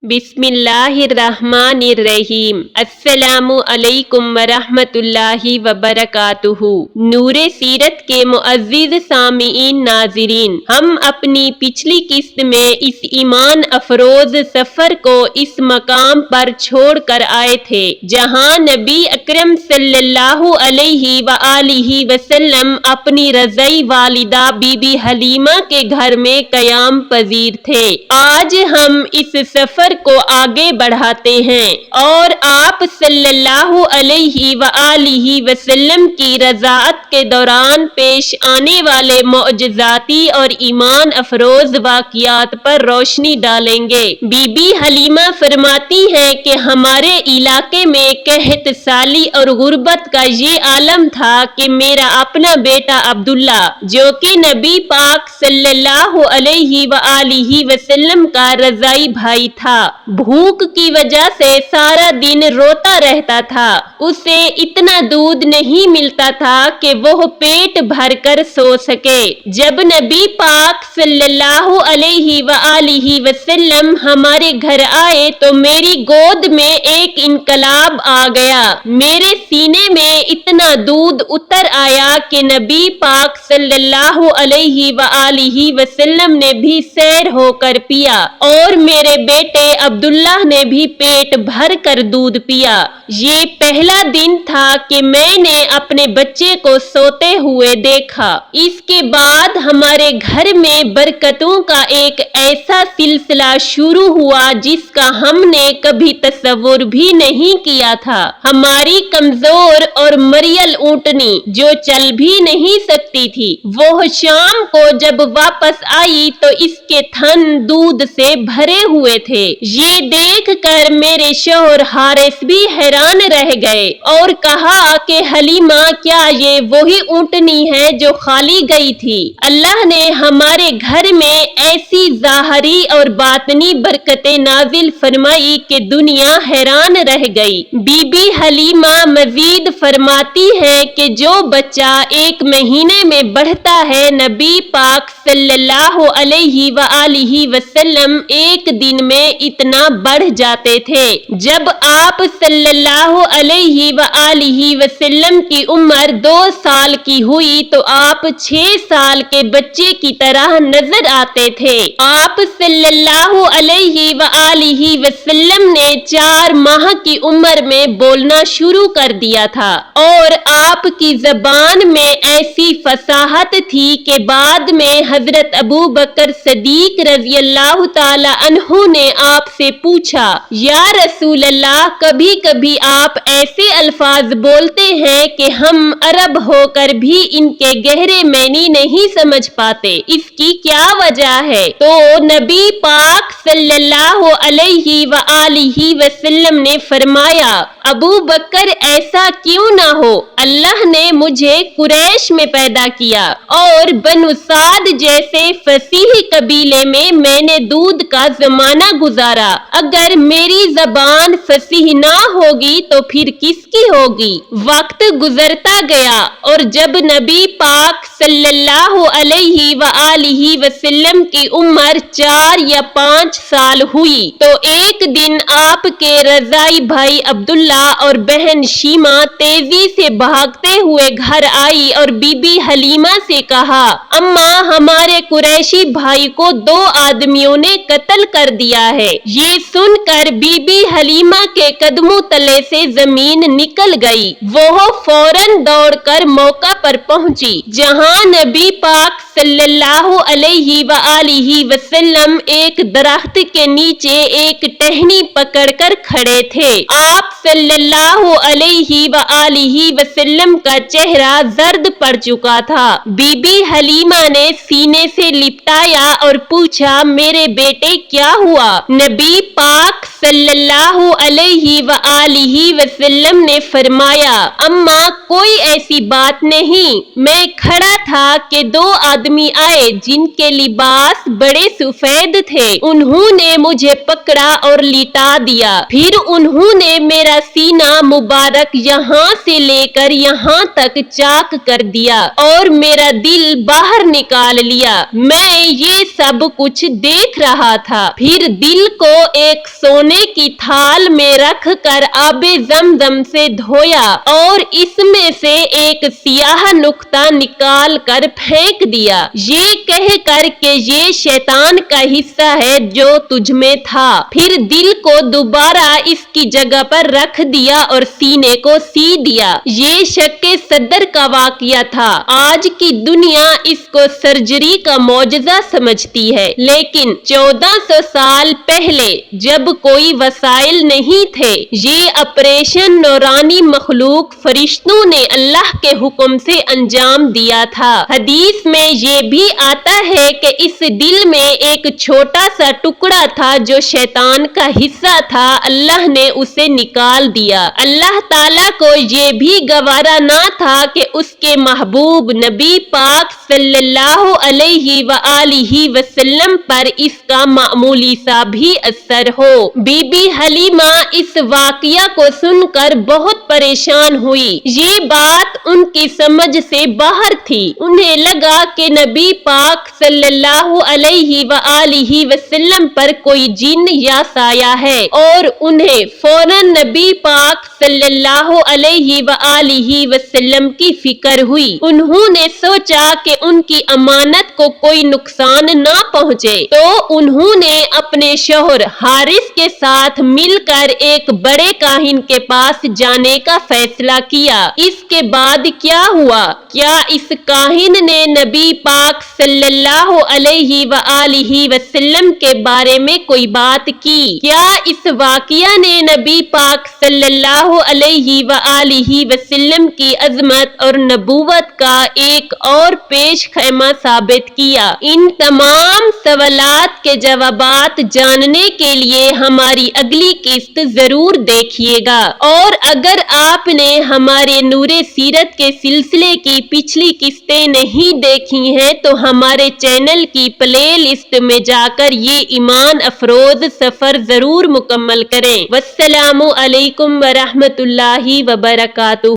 बिस्मिल्लाहिर्रहमानिर्रहीम। अस्सलामु अलैकुम वरहमतुल्लाहि वबरकातुहू। नूरे सीरत के मुअज़्ज़िज़ सामीईन नाज़रीन, हम अपनी पिछली किस्त में इस ईमान अफरोज सफर को इस मकाम पर छोड़ कर आए थे जहाँ नबी अकरम सल्लल्लाहु अलैहि वआलिहि वसल्लम अपनी रज़ई वालिदा बीबी हलीमा के घर में कयाम पजीर थे। आज हम इस सफर को आगे बढ़ाते हैं और आप सल्लल्लाहु अलैहि वआलिहि वसल्लम की रज़ाअत के दौरान पेश आने वाले मौजज़ाती और ईमान अफरोज वाक़ियात पर रोशनी डालेंगे। बीबी हलीमा फरमाती हैं कि हमारे इलाके में कहत साली और गुर्बत का ये आलम था कि मेरा अपना बेटा अब्दुल्ला, जो कि नबी पाक सल्लल्लाहु अलैहि वआलिहि वसल्लम का रज़ाई भाई था, भूख की वजह से सारा दिन रोता रहता था। उसे इतना दूध नहीं मिलता था कि वो पेट भरकर सो सके। जब नबी पाक सल्लल्लाहु अलैहि वआलिहि वसल्लम हमारे घर आए तो मेरी गोद में एक इनकलाब आ गया। मेरे सीने में इतना दूध उतर आया कि नबी पाक सल्लल्लाहु अलैहि वआलिहि वसल्लम ने भी सैर होकर पिया और मेरे बेटे अब्दुल्ला ने भी पेट भर कर दूध पिया। ये पहला दिन था कि मैंने अपने बच्चे को सोते हुए देखा। इसके बाद हमारे घर में बरकतों का एक ऐसा सिलसिला शुरू हुआ जिसका हमने कभी तस्वुर भी नहीं किया था। हमारी कमजोर और मरियल ऊँटनी जो चल भी नहीं सकती थी, वो शाम को जब वापस आई तो इसके थन दूध से भरे हुए थे। ये देख कर मेरे शौहर हारिस भी हैरान रह गए और कहा कि हलीमा, क्या ये वही ऊँटनी है जो खाली गई थी? अल्लाह ने हमारे घर में ऐसी ज़ाहरी और बातनी बरकतें नाजिल फरमाई कि दुनिया हैरान रह गई। बीबी हलीमा मजीद फरमाती है कि जो बच्चा 1 महीने में बढ़ता है, नबी पाक सल्लल्लाहु अलैहि वआलिहि वसल्लम एक दिन में इतना बढ़ जाते थे। जब आप सल्लल्लाहु अलैहि वआलिहि वसल्लम की उम्र 2 साल की हुई तो आप 6 साल के बच्चे की तरह नजर आते थे। आप सल्लल्लाहु अलैहि वआलिहि वसल्लम ने 4 माह की उम्र में बोलना शुरू कर दिया था और आपकी ज़बान में ऐसी फसाहत थी कि बाद में हजरत अबू बकर सदीक रज़ी अल्लाह ताला अन्हु ने आपसे पूछा, या रसूल अल्लाह, कभी कभी आप ऐसे अल्फाज बोलते हैं कि हम अरब होकर भी इनके गहरे मायने नहीं समझ पाते, इसकी क्या वजह है? तो नबी पाक सल्लल्लाहु अलैहि वआलिहि वसल्लम ने फरमाया, अबू बकर, ऐसा क्यों ना हो, अल्लाह ने मुझे कुरैश में पैदा किया और बनु साद जैसे फसीह कबीले में मैंने दूध का जमाना गुजारा। अगर मेरी जबान फसीह ना होगी तो फिर किसकी होगी? वक्त गुजरता गया और जब नबी पाक सल्लल्लाहु अलैहि वआलिहि वसल्लम की उम्र 4 या 5 साल हुई तो एक दिन आपके रज़ाई भाई अब्दुल्ला और बहन शीमा तेजी से भागते हुए घर आई और बीबी हलीमा से कहा, अम्मा, हमारे कुरैशी भाई को 2 आदमियों ने कत्ल कर दिया है। ये सुनकर बीबी हलीमा के कदमों तले से जमीन निकल गई। वो फौरन दौड़कर मौका पर पहुंची जहां नबी पाक सल्लल्लाहु अलैहि वआलिहि वसल्लम एक दरख्त के नीचे एक टहनी पकड़कर खड़े थे। आप सल्लल्लाहु अलैहि वआलिहि वसल्लम का चेहरा जर्द पड़ चुका था। बीबी हलीमा ने सीने से लिपटाया और पूछा, मेरे बेटे क्या हुआ? नबी पाक صلی اللہ علیہ وآلہ وسلم نے فرمایا، اما کوئی ایسی بات نہیں، میں کھڑا تھا کہ دو آدمی آئے جن کے لباس بڑے سفید تھے، انہوں نے مجھے پکڑا اور لٹا دیا، پھر انہوں نے میرا سینہ مبارک یہاں سے لے کر یہاں تک چاک کر دیا اور میرا دل باہر نکال لیا، میں یہ سب کچھ دیکھ رہا تھا، پھر دل کو ایک سونے کی تھال میں رکھ کر آب زمزم سے دھویا اور اس میں سے ایک سیاہ نقطہ نکال کر پھینک دیا، یہ کہہ کر کہ یہ شیطان کا حصہ ہے جو تجھ میں تھا، پھر دل کو دوبارہ اس کی جگہ پر رکھ دیا اور سینے کو سی دیا۔ یہ شق صدر کا واقعہ تھا۔ آج کی دنیا اس کو سرجری کا معجزہ سمجھتی ہے، لیکن 1400 سال پہلے جب کوئی وسائل نہیں تھے، یہ آپریشن نورانی مخلوق فرشتوں نے اللہ کے حکم سے انجام دیا تھا۔ حدیث میں یہ بھی آتا ہے کہ اس دل میں ایک چھوٹا سا ٹکڑا تھا جو شیطان کا حصہ تھا، اللہ نے اسے نکال دیا۔ اللہ تعالیٰ کو یہ بھی گوارا نہ تھا کہ اس کے محبوب نبی پاک صلی اللہ علیہ وآلہ وسلم پر اس کا معمولی سا بھی اثر ہو۔ بی بی حلیمہ اس واقعہ کو سن کر بہت پریشان ہوئی، یہ بات ان کی سمجھ سے باہر تھی۔ انہیں لگا کہ نبی پاک صلی اللہ علیہ وآلہ وسلم پر کوئی جن یا سایہ ہے، اور انہیں فوراً نبی پاک صلی اللہ علیہ وآلہ وسلم کی فکر ہوئی۔ انہوں نے سوچا کہ ان کی امانت کو کوئی نقصان نہ پہنچے، تو انہوں نے اپنے شوہر حارث کے ساتھ مل کر ایک بڑے کاہن کے پاس جانے کا فیصلہ کیا۔ اس کے بعد کیا ہوا؟ کیا اس کاہن نے نبی پاک صلی اللہ علیہ وآلہ وسلم کے بارے میں کوئی بات کی؟ کیا اس واقعہ نے نبی پاک صلی اللہ علیہ وآلہ وسلم کی عظمت اور نبوت کا ایک اور پیش خیمہ ثابت کیا؟ ان تمام سوالات کے جوابات جاننے کے لیے ہماری اگلی قسط ضرور دیکھیے گا، اور اگر آپ نے ہمارے نور سیرت کے سلسلے کی پچھلی قسطیں نہیں دیکھی ہیں تو ہمارے چینل کی پلے لسٹ میں جا کر یہ ایمان افروز سفر ضرور مکمل کریں۔ والسلام علیکم ورحمۃ اللہ وبرکاتہ۔